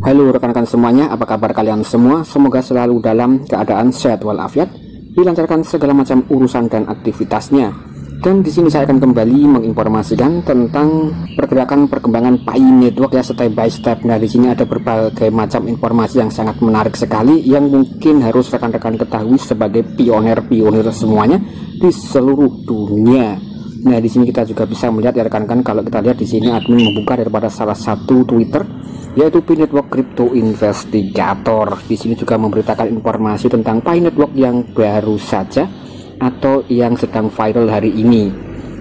Halo rekan-rekan semuanya, apa kabar kalian semua? Semoga selalu dalam keadaan sehat walafiat, dilancarkan segala macam urusan dan aktivitasnya. Dan di sini saya akan kembali menginformasikan tentang pergerakan perkembangan Pi Network ya, step by step. Nah, di sini ada berbagai macam informasi yang sangat menarik sekali yang mungkin harus rekan-rekan ketahui sebagai pionir-pionir semuanya di seluruh dunia. Nah, di sini kita juga bisa melihat ya rekan-rekan, kalau kita lihat di sini admin membuka daripada salah satu Twitter yaitu Pi Network Crypto Investigator. Di sini juga memberitakan informasi tentang Pi Network yang baru saja atau yang sedang viral hari ini.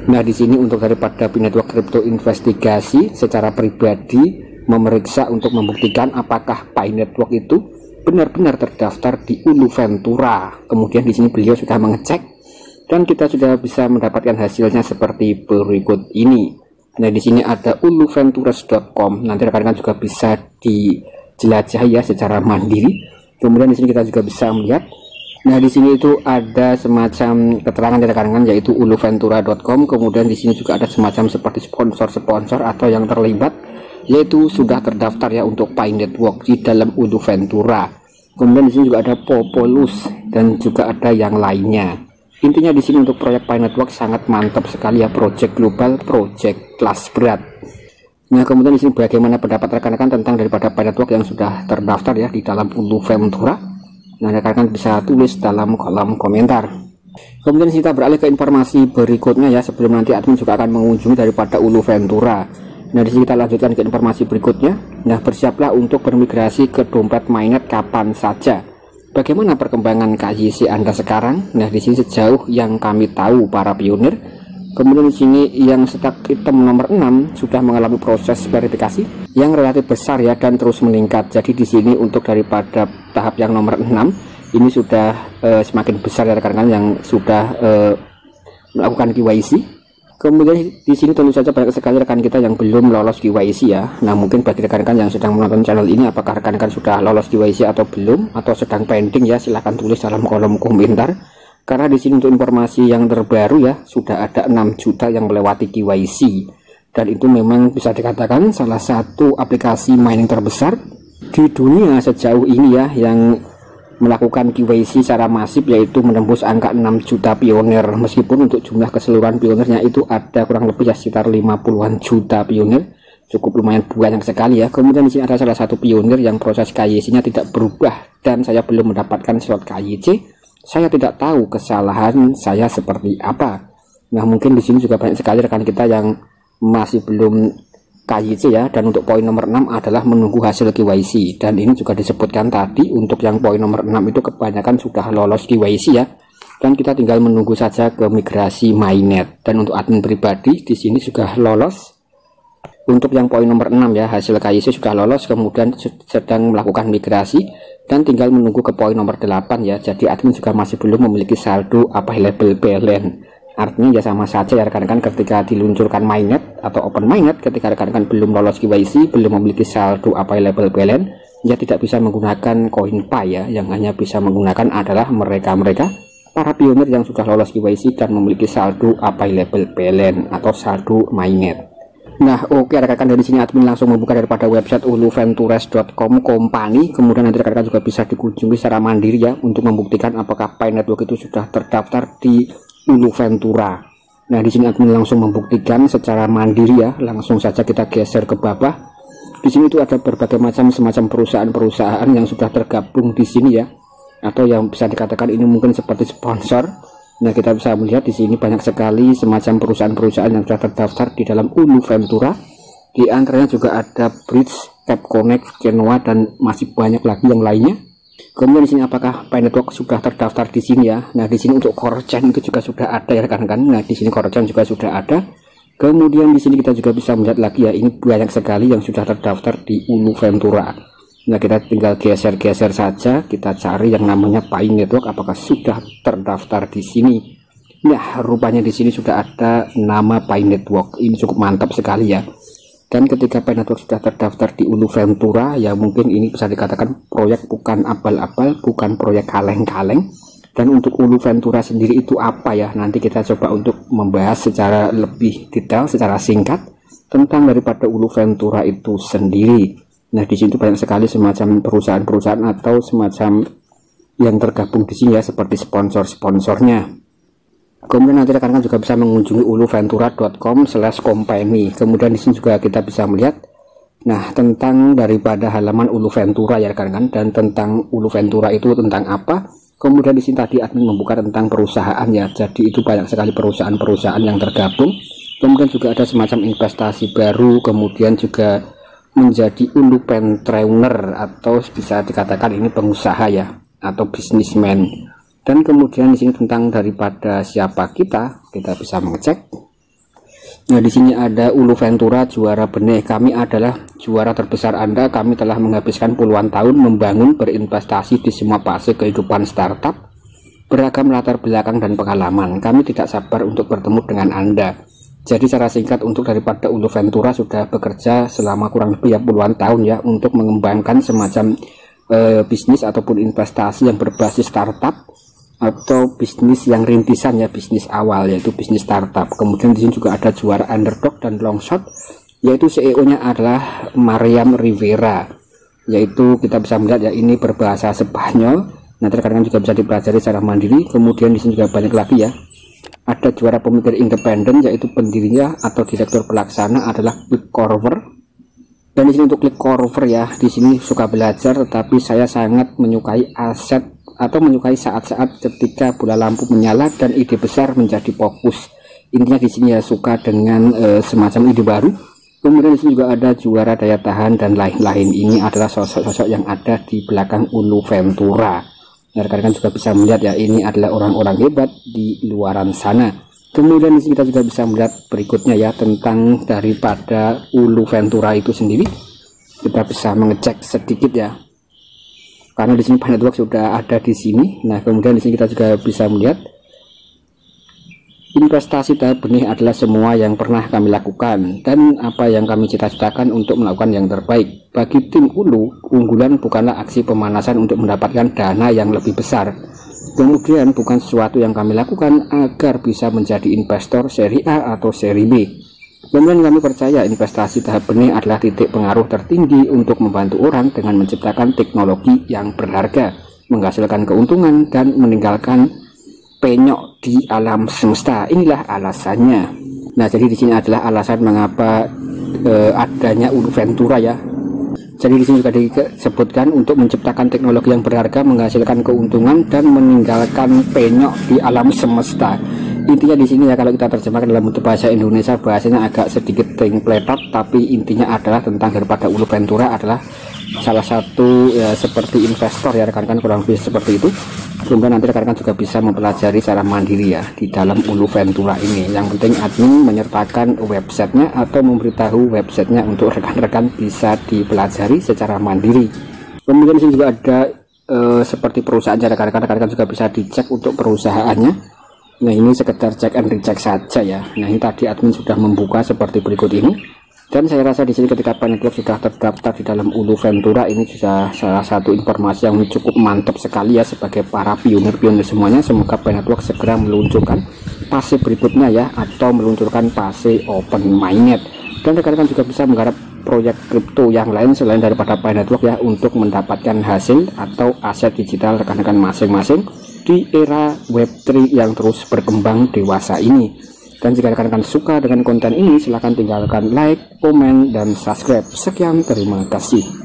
Nah, di sini untuk daripada Pi Network Crypto Investigasi secara pribadi memeriksa untuk membuktikan apakah Pi Network itu benar-benar terdaftar di Ulu Ventura. Kemudian di sini beliau sudah mengecek dan kita sudah bisa mendapatkan hasilnya seperti berikut ini. Nah, di sini ada uluventures.com. Nanti rekan-rekan juga bisa dijelajahi ya secara mandiri. Kemudian di sini kita juga bisa melihat. Nah, di sini itu ada semacam keterangan dari rekan-rekan yaitu uluventura.com. Kemudian di sini juga ada semacam seperti sponsor-sponsor atau yang terlibat yaitu sudah terdaftar ya untuk Pi Network di dalam Ulu Ventura. Kemudian di sini juga ada Populus dan juga ada yang lainnya. Intinya di sini untuk proyek Pi Network sangat mantap sekali ya, project global, project kelas berat. Nah, kemudian di sini bagaimana pendapat rekan-rekan tentang daripada Pi Network yang sudah terdaftar ya di dalam Ulu Ventura? Nah, rekan-rekan bisa tulis dalam kolom komentar. Kemudian kita beralih ke informasi berikutnya ya, sebelum nanti admin juga akan mengunjungi daripada Ulu Ventura. Nah, di sini kita lanjutkan ke informasi berikutnya. Nah, bersiaplah untuk bermigrasi ke dompet mainnet kapan saja. Bagaimana perkembangan KYC Anda sekarang? Nah, di sini sejauh yang kami tahu para pionir. Kemudian di sini yang stack item nomor 6 sudah mengalami proses verifikasi yang relatif besar ya dan terus meningkat. Jadi di sini untuk daripada tahap yang nomor 6 ini sudah semakin besar ya rekan-rekan yang sudah melakukan KYC. Kemudian di sini tentu saja banyak sekali rekan kita yang belum lolos KYC ya. Nah, mungkin bagi rekan-rekan yang sedang menonton channel ini, apakah rekan-rekan sudah lolos KYC atau belum, atau sedang pending ya, silahkan tulis dalam kolom komentar. Karena di sini untuk informasi yang terbaru ya, sudah ada 6 juta yang melewati KYC. Dan itu memang bisa dikatakan salah satu aplikasi mining terbesar di dunia sejauh ini ya, yang melakukan KYC secara masif, yaitu menembus angka 6 juta pionir. Meskipun untuk jumlah keseluruhan pionirnya itu ada kurang lebih ya sekitar 50-an juta pionir, cukup lumayan banyak sekali ya. Kemudian di sini ada salah satu pionir yang proses KYC-nya tidak berubah dan saya belum mendapatkan slot KYC. Saya tidak tahu kesalahan saya seperti apa. Nah, mungkin di sini juga banyak sekali rekan kita yang masih belum KYC ya, dan untuk poin nomor 6 adalah menunggu hasil KYC. Dan ini juga disebutkan tadi untuk yang poin nomor 6 itu kebanyakan sudah lolos KYC ya, dan kita tinggal menunggu saja ke migrasi mainnet. Dan untuk admin pribadi di sini sudah lolos untuk yang poin nomor 6 ya, hasil KYC sudah lolos, kemudian sedang melakukan migrasi dan tinggal menunggu ke poin nomor 8 ya. Jadi admin juga masih belum memiliki saldo available balance. Artinya ya sama saja ya rekan-rekan, ketika diluncurkan mainnet atau open mainnet, ketika rekan-rekan belum lolos KYC, belum memiliki saldo available balance, ya tidak bisa menggunakan koin Pi ya. Yang hanya bisa menggunakan adalah mereka-mereka para pionir yang sudah lolos KYC dan memiliki saldo available balance atau saldo mainnet. Nah, oke rekan-rekan, dari sini admin langsung membuka daripada website uluventures.com company. Kemudian nanti rekan-rekan juga bisa dikunjungi secara mandiri ya untuk membuktikan apakah Pi Network itu sudah terdaftar di Ulu Ventura. Nah, di sini admin langsung membuktikan secara mandiri ya. Langsung saja kita geser ke bawah. Di sini itu ada berbagai macam semacam perusahaan-perusahaan yang sudah tergabung di sini ya, atau yang bisa dikatakan ini mungkin seperti sponsor. Nah, kita bisa melihat di sini banyak sekali semacam perusahaan-perusahaan yang sudah terdaftar di dalam Ulu Ventura. Di antaranya juga ada Bridge, AppConnect, Genoa, dan masih banyak lagi yang lainnya. Kemudian di sini apakah Pi Network sudah terdaftar di sini ya. Nah, di sini untuk CoreChain itu juga sudah ada ya rekan-rekan. Nah, di sini CoreChain juga sudah ada. Kemudian di sini kita juga bisa melihat lagi ya, ini banyak sekali yang sudah terdaftar di Ulu Ventura. Nah, kita tinggal geser-geser saja, kita cari yang namanya Pi Network apakah sudah terdaftar di sini. Nah, rupanya di sini sudah ada nama Pi Network. Ini cukup mantap sekali ya. Dan ketika Pi Network sudah terdaftar di Ulu Ventura, ya mungkin ini bisa dikatakan proyek bukan abal-abal, bukan proyek kaleng-kaleng. Dan untuk Ulu Ventura sendiri itu apa ya? Nanti kita coba untuk membahas secara lebih detail, secara singkat tentang daripada Ulu Ventura itu sendiri. Nah, di sini banyak sekali semacam perusahaan-perusahaan atau semacam yang tergabung di sini ya, seperti sponsor-sponsornya. Kemudian nanti rekan-rekan juga bisa mengunjungi uluventura.com/company. Kemudian di sini juga kita bisa melihat tentang daripada halaman Uluventura ya rekan-rekan, dan tentang Uluventura itu tentang apa. Kemudian di sini tadi admin membuka tentang perusahaan ya, jadi itu banyak sekali perusahaan-perusahaan yang tergabung. Kemudian juga ada semacam investasi baru, kemudian juga menjadi Uluventrepreneur atau bisa dikatakan ini pengusaha ya, atau bisnismen. Dan kemudian di sini tentang daripada siapa kita bisa mengecek. Nah, di sini ada Uluventura juara benih. Kami adalah juara terbesar Anda. Kami telah menghabiskan puluhan tahun membangun, berinvestasi di semua fase kehidupan startup, beragam latar belakang dan pengalaman. Kami tidak sabar untuk bertemu dengan Anda. Jadi secara singkat, untuk daripada Uluventura sudah bekerja selama kurang lebih ya puluhan tahun ya, untuk mengembangkan semacam bisnis ataupun investasi yang berbasis startup atau bisnis yang rintisan ya, bisnis awal, yaitu bisnis startup. Kemudian di sini juga ada juara underdog dan long shot, yaitu CEO-nya adalah Mariam Rivera, yaitu kita bisa melihat ya, ini berbahasa Spanyol. Nanti rekan-rekan juga bisa dipelajari secara mandiri. Kemudian di sini juga banyak lagi ya, ada juara pemikir independen, yaitu pendirinya atau direktur pelaksana adalah Click Corver. Dan di sini untuk Click Corver ya, di sini suka belajar, tetapi saya sangat menyukai aset atau menyukai saat-saat ketika bola lampu menyala dan ide besar menjadi fokus. Intinya di sini ya, suka dengan semacam ide baru. Kemudian di sini juga ada juara daya tahan dan lain-lain. Ini adalah sosok-sosok yang ada di belakang Uluventura. Nah, rekan-rekan juga bisa melihat ya, ini adalah orang-orang hebat di luaran sana. Kemudian di sini kita juga bisa melihat berikutnya ya, tentang daripada Uluventura itu sendiri. Kita bisa mengecek sedikit ya, karena di sini Pi Network sudah ada di sini. Nah, kemudian di sini kita juga bisa melihat investasi tahap benih adalah semua yang pernah kami lakukan dan apa yang kami cita-citakan untuk melakukan yang terbaik. Bagi tim Ulu, unggulan bukanlah aksi pemanasan untuk mendapatkan dana yang lebih besar. Kemudian bukan sesuatu yang kami lakukan agar bisa menjadi investor seri A atau seri B. Kemudian kami percaya investasi tahap benih adalah titik pengaruh tertinggi untuk membantu orang dengan menciptakan teknologi yang berharga, menghasilkan keuntungan, dan meninggalkan penyok di alam semesta. Inilah alasannya. Nah, jadi di sini adalah alasan mengapa adanya Uluventura ya. Jadi di sini juga disebutkan untuk menciptakan teknologi yang berharga, menghasilkan keuntungan, dan meninggalkan penyok di alam semesta. Intinya di sini ya, kalau kita terjemahkan dalam bentuk bahasa Indonesia, bahasanya agak sedikit templetot, tapi intinya adalah tentang daripada Uluventura adalah salah satu ya, seperti investor ya rekan-rekan, kurang lebih seperti itu. Kemudian nanti rekan-rekan juga bisa mempelajari secara mandiri ya di dalam Uluventura ini. Yang penting admin menyertakan websitenya atau memberitahu websitenya untuk rekan-rekan bisa dipelajari secara mandiri. Kemudian di sini juga ada seperti perusahaannya rekan-rekan juga bisa dicek untuk perusahaannya. Nah, ini sekedar cek and recheck saja ya. Nah, ini tadi admin sudah membuka seperti berikut ini. Dan saya rasa di sini ketika Pi Network sudah terdaftar di dalam Uluventura, ini sudah salah satu informasi yang cukup mantap sekali ya sebagai para pionir-pionir semuanya. Semoga Pi Network segera meluncurkan fase berikutnya ya, atau meluncurkan fase open mainnet. Dan rekan-rekan juga bisa menggarap proyek kripto yang lain selain daripada Pi Network ya, untuk mendapatkan hasil atau aset digital rekan-rekan masing-masing di era Web3 yang terus berkembang dewasa ini. Dan jika rekan-rekan suka dengan konten ini, silahkan tinggalkan like, komen, dan subscribe. Sekian, terima kasih.